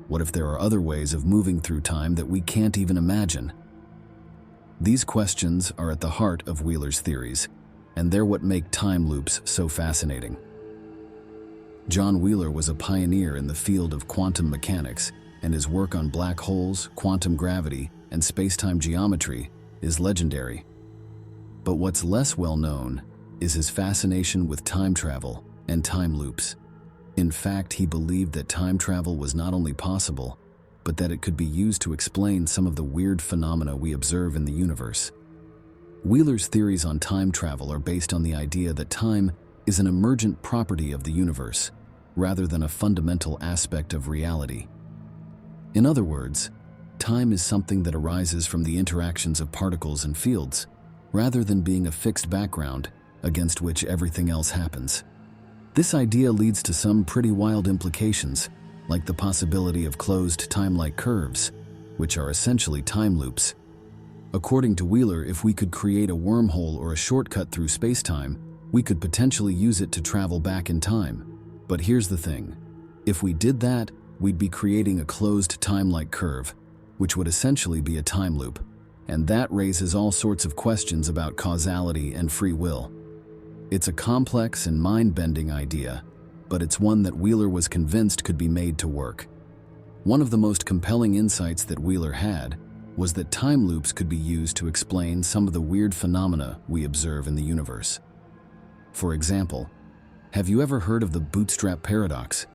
What if there are other ways of moving through time that we can't even imagine? These questions are at the heart of Wheeler's theories, and they're what make time loops so fascinating. John Wheeler was a pioneer in the field of quantum mechanics, and his work on black holes, quantum gravity, and space-time geometry is legendary. But what's less well known is his fascination with time travel and time loops. In fact, he believed that time travel was not only possible, but that it could be used to explain some of the weird phenomena we observe in the universe. Wheeler's theories on time travel are based on the idea that time is an emergent property of the universe, rather than a fundamental aspect of reality. In other words, time is something that arises from the interactions of particles and fields, rather than being a fixed background against which everything else happens. This idea leads to some pretty wild implications, like the possibility of closed time-like curves, which are essentially time loops. According to Wheeler, if we could create a wormhole or a shortcut through space-time, we could potentially use it to travel back in time. But here's the thing. If we did that, we'd be creating a closed time-like curve, which would essentially be a time loop. And that raises all sorts of questions about causality and free will. It's a complex and mind-bending idea, but it's one that Wheeler was convinced could be made to work. One of the most compelling insights that Wheeler had was that time loops could be used to explain some of the weird phenomena we observe in the universe. For example, have you ever heard of the bootstrap paradox?